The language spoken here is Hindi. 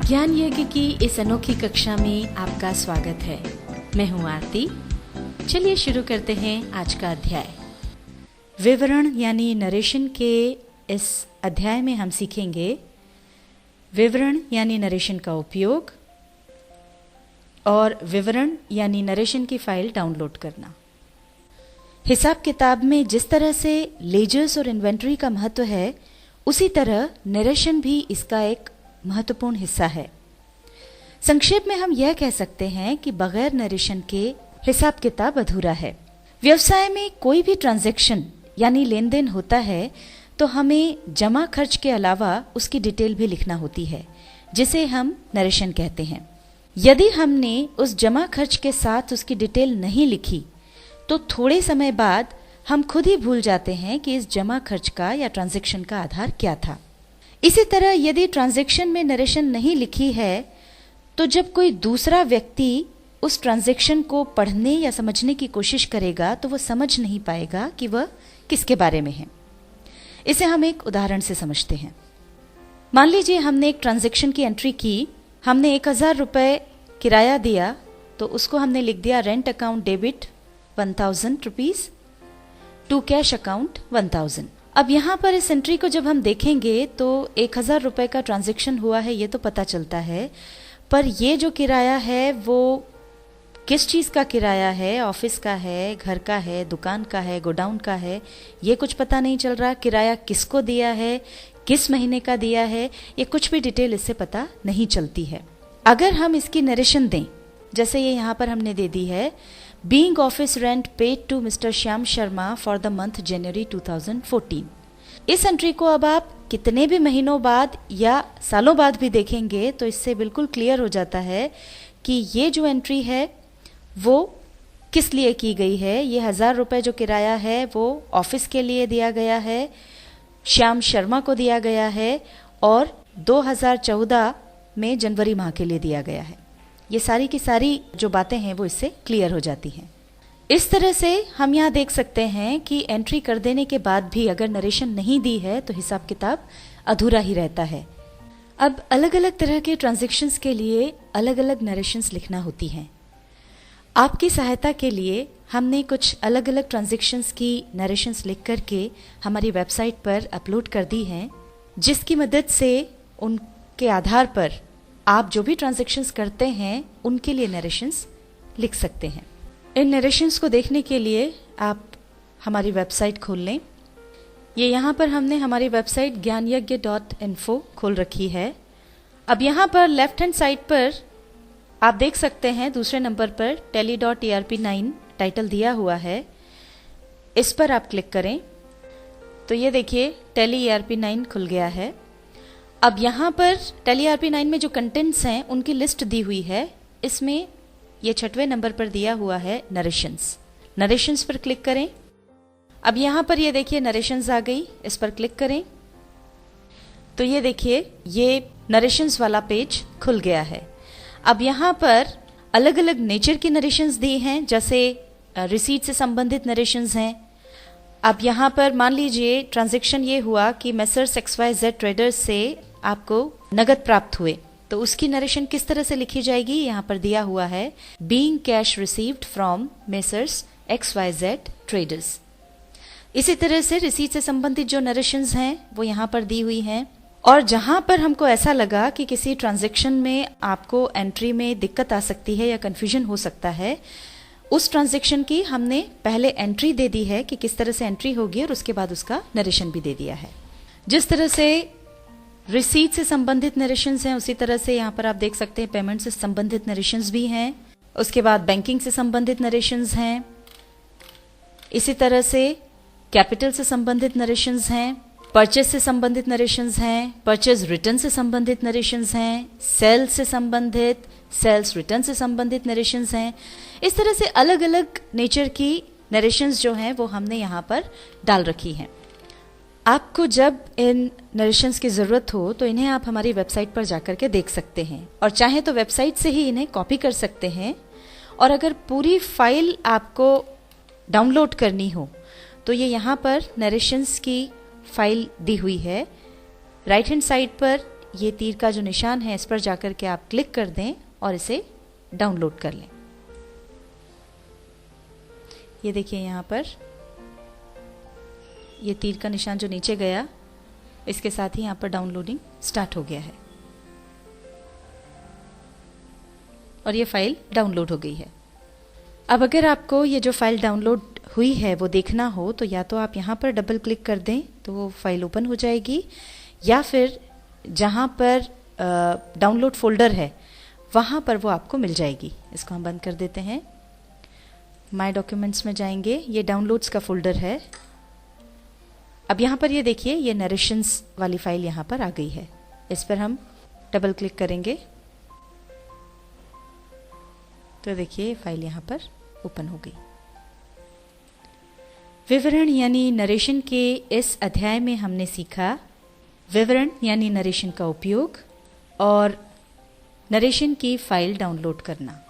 ज्ञान यज्ञ की इस अनोखी कक्षा में आपका स्वागत है। मैं हूं आरती। चलिए शुरू करते हैं आज का अध्याय। विवरण यानी नरेशन के इस अध्याय में हम सीखेंगे विवरण यानी नरेशन का उपयोग और विवरण यानी नरेशन की फाइल डाउनलोड करना। हिसाब किताब में जिस तरह से लेजर्स और इन्वेंट्री का महत्व है, उसी तरह नरेशन भी इसका एक महत्वपूर्ण हिस्सा है। संक्षेप में हम यह कह सकते हैं कि बगैर नरेशन के हिसाब किताब अधूरा है। व्यवसाय में कोई भी ट्रांजैक्शन यानी लेन देन होता है तो हमें जमा खर्च के अलावा उसकी डिटेल भी लिखना होती है, जिसे हम नरेशन कहते हैं। यदि हमने उस जमा खर्च के साथ उसकी डिटेल नहीं लिखी तो थोड़े समय बाद हम खुद ही भूल जाते हैं कि इस जमा खर्च का या ट्रांजैक्शन का आधार क्या था। इसी तरह यदि ट्रांजैक्शन में नरेशन नहीं लिखी है तो जब कोई दूसरा व्यक्ति उस ट्रांजैक्शन को पढ़ने या समझने की कोशिश करेगा तो वह समझ नहीं पाएगा कि वह किसके बारे में है। इसे हम एक उदाहरण से समझते हैं। मान लीजिए हमने एक ट्रांजैक्शन की एंट्री की, हमने 1000 रुपये किराया दिया तो उसको हमने लिख दिया rent account debit 1000 rupees to cash account 1000। अब यहाँ पर इस एंट्री को जब हम देखेंगे तो 1000 रुपये का ट्रांजैक्शन हुआ है ये तो पता चलता है, पर ये जो किराया है वो किस चीज़ का किराया है, ऑफिस का है, घर का है, दुकान का है, गोडाउन का है, ये कुछ पता नहीं चल रहा। किराया किसको दिया है, किस महीने का दिया है, ये कुछ भी डिटेल इससे पता नहीं चलती है। अगर हम इसकी नरेशन दें, जैसे ये यहाँ पर हमने दे दी है, being office rent paid to mister Shyam Sharma for the month January 2014। इस एंट्री को अब आप कितने भी महीनों बाद या सालों बाद भी देखेंगे तो इससे बिल्कुल क्लियर हो जाता है कि ये जो एंट्री है वो किस लिए की गई है। ये 1000 रुपये जो किराया है वो ऑफिस के लिए दिया गया है, श्याम शर्मा को दिया गया है और 2014 में जनवरी माह के लिए दिया गया है। ये सारी की सारी जो बातें हैं वो इससे क्लियर हो जाती हैं। इस तरह से हम यहाँ देख सकते हैं कि एंट्री कर देने के बाद भी अगर नरेशन नहीं दी है तो हिसाब किताब अधूरा ही रहता है। अब अलग अलग तरह के ट्रांजैक्शंस के लिए अलग अलग नरेशंस लिखना होती हैं। आपकी सहायता के लिए हमने कुछ अलग अलग ट्रांजैक्शंस की नरेशंस लिख करके हमारी वेबसाइट पर अपलोड कर दी हैं, जिसकी मदद से उनके आधार पर आप जो भी ट्रांजैक्शंस करते हैं उनके लिए नरेशंस लिख सकते हैं। इन नरेशंस को देखने के लिए आप हमारी वेबसाइट खोल लें। ये यहाँ पर हमने हमारी वेबसाइट ज्ञानयज्ञ.info खोल रखी है। अब यहाँ पर लेफ्ट हैंड साइड पर आप देख सकते हैं दूसरे नंबर पर tally.erp9 टाइटल दिया हुआ है। इस पर आप क्लिक करें तो ये देखिए Tally ERP9 खुल गया है। अब यहाँ पर Tally ERP9 में जो कंटेंट्स हैं उनकी लिस्ट दी हुई है। इसमें ये 6वें नंबर पर दिया हुआ है नरेशंस पर क्लिक करें। अब यहाँ पर ये देखिए नरेशंस आ गई, इस पर क्लिक करें तो ये देखिए ये नरेशंस वाला पेज खुल गया है। अब यहाँ पर अलग अलग नेचर की नरेशंस दी हैं, जैसे रिसीट से संबंधित नरेशंस हैं। अब यहाँ पर मान लीजिए ट्रांजैक्शन ये हुआ कि मेसर्स XYZ ट्रेडर्स से आपको नगद प्राप्त हुए, तो उसकी नरेशन किस तरह से लिखी जाएगी, यहाँ पर दिया हुआ है being cash received from messrs XYZ traders. इसी तरह से रिसीट से संबंधित जो नरेशंस हैं वो यहाँ पर दी हुई हैं। और जहाँ पर हमको ऐसा लगा कि किसी ट्रांजैक्शन में आपको एंट्री में दिक्कत आ सकती है या कन्फ्यूजन हो सकता है, उस ट्रांजैक्शन की हमने पहले एंट्री दे दी है कि किस तरह से एंट्री होगी और उसके बाद उसका नरेशन भी दे दिया है। जिस तरह से रिसीट से संबंधित नरेशंस हैं उसी तरह से यहाँ पर आप देख सकते हैं पेमेंट से संबंधित नरेशंस भी हैं। उसके बाद बैंकिंग से संबंधित नरेशंस हैं। इसी तरह से कैपिटल से संबंधित नरेशंस हैं, परचेज से संबंधित नरेशंस हैं, परचेज रिटर्न से संबंधित नरेशंस हैं, सेल्स से संबंधित, सेल्स रिटर्न से संबंधित नरेशंस हैं। इस तरह से अलग अलग नेचर की नरेशंस जो हैं वो हमने यहाँ पर डाल रखी हैं। आपको जब इन नरेशंस की ज़रूरत हो तो इन्हें आप हमारी वेबसाइट पर जाकर के देख सकते हैं और चाहे तो वेबसाइट से ही इन्हें कॉपी कर सकते हैं। और अगर पूरी फाइल आपको डाउनलोड करनी हो तो ये यहाँ पर नरेशंस की फाइल दी हुई है। राइट हैंड साइड पर ये तीर का जो निशान है इस पर जाकर के आप क्लिक कर दें और इसे डाउनलोड कर लें। ये देखिए यहाँ पर ये तीर का निशान जो नीचे गया, इसके साथ ही यहाँ पर डाउनलोडिंग स्टार्ट हो गया है और ये फाइल डाउनलोड हो गई है। अब अगर आपको ये जो फाइल डाउनलोड हुई है वो देखना हो तो या तो आप यहाँ पर डबल क्लिक कर दें तो वो फाइल ओपन हो जाएगी, या फिर जहाँ पर डाउनलोड फोल्डर है वहाँ पर वो आपको मिल जाएगी। इसको हम बंद कर देते हैं। माय डॉक्यूमेंट्स में जाएंगे, ये डाउनलोड्स का फोल्डर है। अब यहाँ पर ये देखिए ये नरेशंस वाली फाइल यहाँ पर आ गई है। इस पर हम डबल क्लिक करेंगे तो देखिए फाइल यहाँ पर ओपन हो गई। विवरण यानी नरेशन के इस अध्याय में हमने सीखा विवरण यानी नरेशन का उपयोग और नरेशन की फाइल डाउनलोड करना।